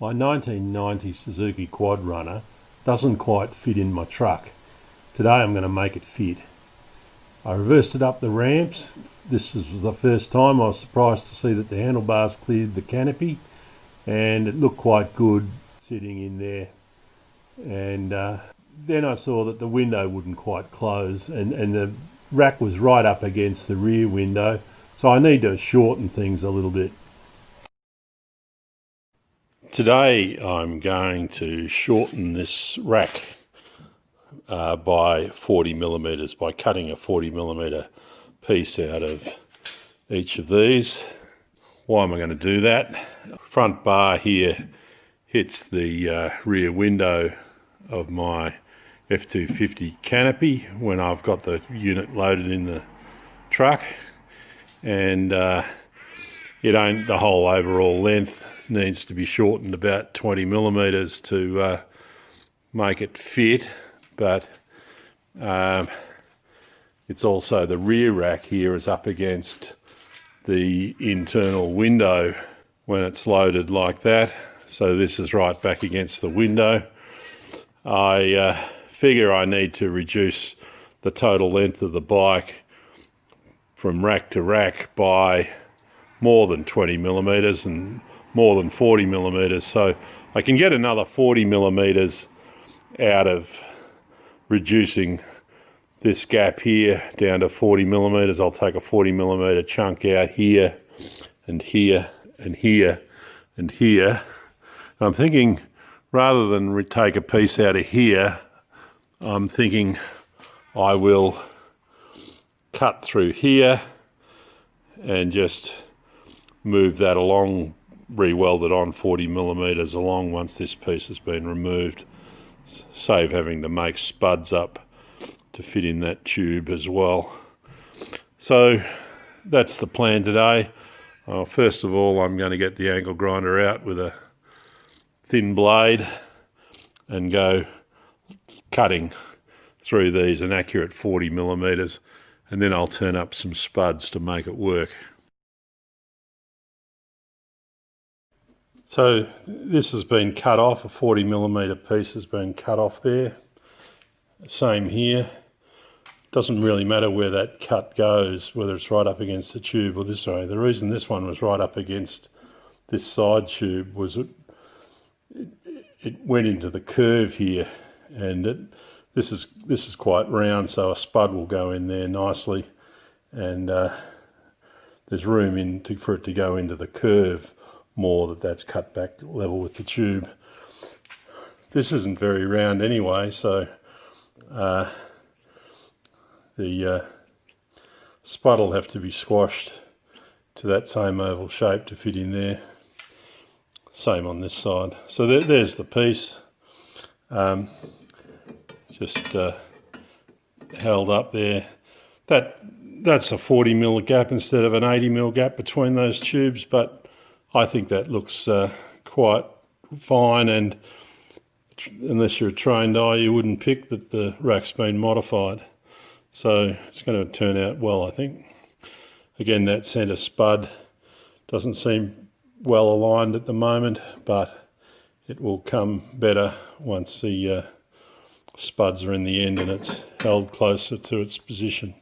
My 1990 Suzuki Quad Runner doesn't quite fit in my truck. Today I'm going to make it fit. I reversed it up the ramps. This was the first time. I was surprised to see that the handlebars cleared the canopy, and it looked quite good sitting in there. And then I saw that the window wouldn't quite close, and the rack was right up against the rear window, so I need to shorten things a little bit. Today I'm going to shorten this rack by 40 millimeters by cutting a 40 millimeter piece out of each of these. Why am I going to do that? Front bar here hits the rear window of my F250 Canopy when I've got the unit loaded in the truck, and the whole overall length needs to be shortened about 20 millimeters to make it fit, but it's also the rear rack here is up against the internal window when it's loaded like that, so this is right back against the window. I figure I need to reduce the total length of the bike from rack to rack by more than 20 millimeters and more than 40 millimeters, so I can get another 40 millimeters out of reducing this gap here down to 40 millimeters. I'll take a 40 millimeter chunk out here and here and here and here. I'm thinking, rather than take a piece out of here, I'm thinking I will cut through here and just move that along, re-weld it on 40 millimeters along once this piece has been removed. Save having to make spuds up to fit in that tube as well. So that's the plan today. First of all, I'm going to get the angle grinder out with a thin blade and go cutting through these an accurate 40 millimeters, and then I'll turn up some spuds to make it work. So this has been cut off, a 40 millimeter piece has been cut off there. Same here. Doesn't really matter where that cut goes, whether it's right up against the tube or this way. The reason this one was right up against this side tube was it went into the curve here, and this is quite round, so a spud will go in there nicely, and there's room for it to go into the curve more, that's cut back level with the tube. This isn't very round anyway, so the spud will have to be squashed to that same oval shape to fit in there. Same on this side. So there's the piece, just held up there. That's a 40 mil gap instead of an 80 mil gap between those tubes, but I think that looks quite fine, and unless you're a trained eye, you wouldn't pick that the rack's been modified. So it's going to turn out well, I think. Again, that centre spud doesn't seem well aligned at the moment, but it will come better once the spuds are in the end and it's held closer to its position.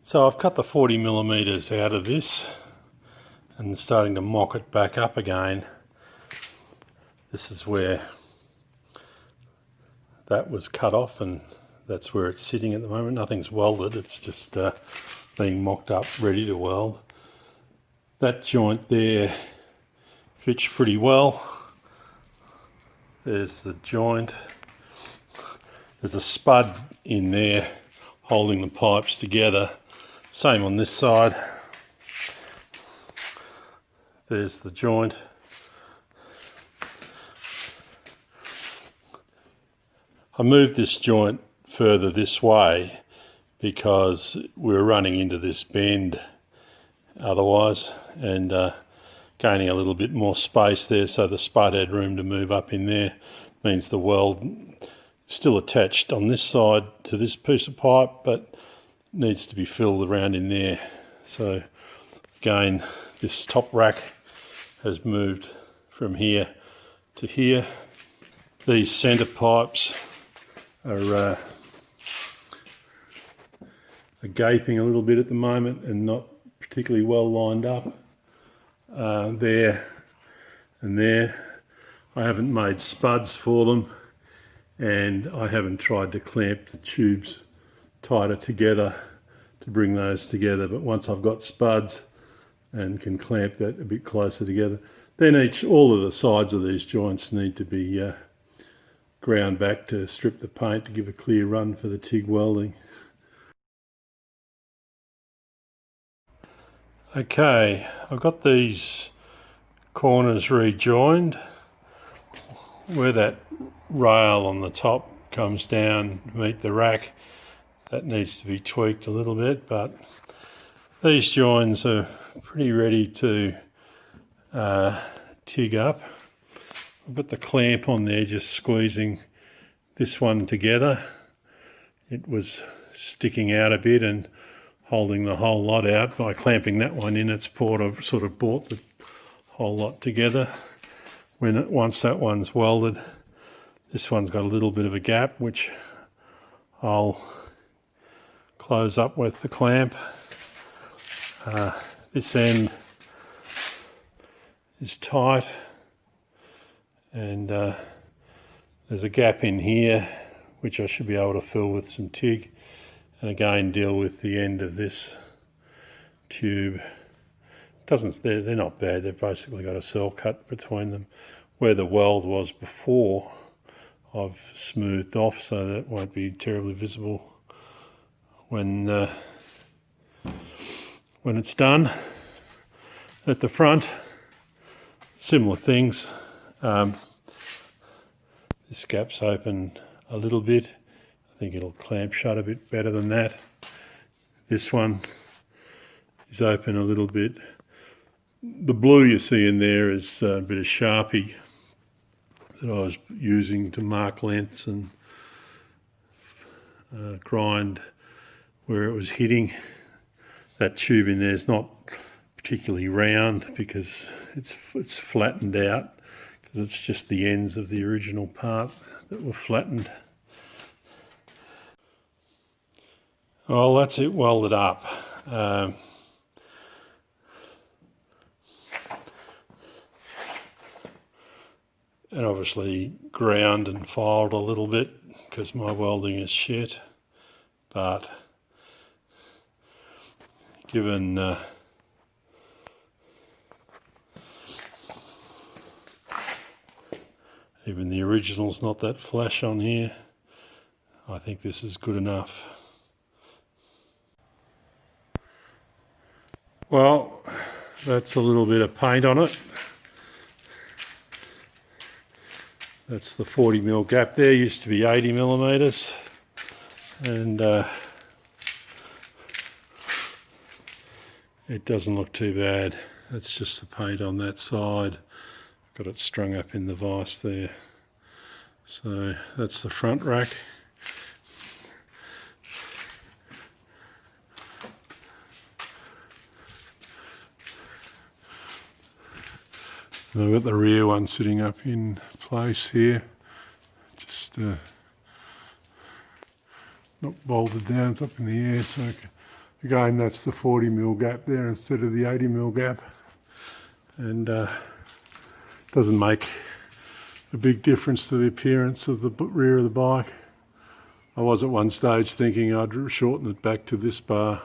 So I've cut the 40 millimeters out of this and starting to mock it back up again. This is where that was cut off, and that's where it's sitting at the moment. Nothing's welded, it's just being mocked up, ready to weld. That joint there fits pretty well. There's the joint. There's a spud in there holding the pipes together. Same on this side. There's the joint. I moved this joint further this way because we're running into this bend otherwise, and gaining a little bit more space there, so the spud had room to move up in there. Means the weld is still attached on this side to this piece of pipe, but needs to be filled around in there. So again, this top rack has moved from here to here. These centre pipes are gaping a little bit at the moment and not particularly well lined up. There and there. I haven't made spuds for them, and I haven't tried to clamp the tubes tighter together to bring those together, but once I've got spuds and can clamp that a bit closer together, then all of the sides of these joints need to be ground back to strip the paint to give a clear run for the TIG welding. Okay, I've got these corners rejoined. Where that rail on the top comes down to meet the rack, that needs to be tweaked a little bit, but these joins are pretty ready to TIG up. I've got the clamp on there just squeezing this one together. It was sticking out a bit and holding the whole lot out. By clamping that one in, I've sort of brought the whole lot together. Once that one's welded, this one's got a little bit of a gap, which I'll close up with the clamp. This end is tight, and there's a gap in here which I should be able to fill with some TIG, and again deal with the end of this tube. They're not bad. They've basically got a cell cut between them. Where the weld was before, I've smoothed off so that it won't be terribly visible when it's done. At the front, similar things. This gap's open a little bit. I think it'll clamp shut a bit better than that. This one is open a little bit. The blue you see in there is a bit of Sharpie that I was using to mark lengths and grind where it was hitting. That tube in there is not particularly round because it's flattened out, because it's just the ends of the original part that were flattened. Well, that's it welded up. And obviously ground and filed a little bit because my welding is shit, but given even the original's not that flash on here, I think this is good enough. Well, that's a little bit of paint on it. That's the 40mm gap there, used to be 80mm, and it doesn't look too bad. That's just the paint on that side. Got it strung up in the vise there. So that's the front rack. And I've got the rear one sitting up in place here, just not bolted down, it's up in the air. So again, that's the 40mm gap there instead of the 80mm gap, and doesn't make a big difference to the appearance of the rear of the bike. I was at one stage thinking I'd shorten it back to this bar,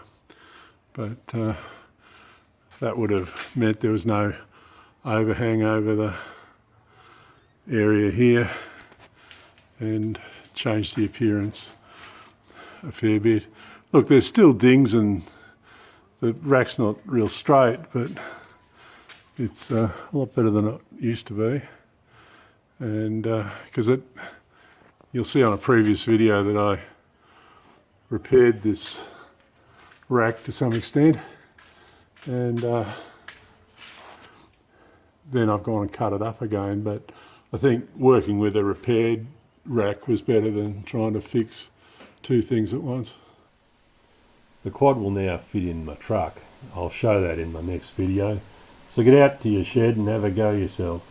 but that would have meant there was no overhang over the area here and changed the appearance a fair bit. Look, there's still dings and the rack's not real straight, but it's a lot better than it used to be. And because you'll see on a previous video that I repaired this rack to some extent, and then I've gone and cut it up again. But I think working with a repaired rack was better than trying to fix two things at once. The quad will now fit in my truck. I'll show that in my next video. So get out to your shed and have a go yourself.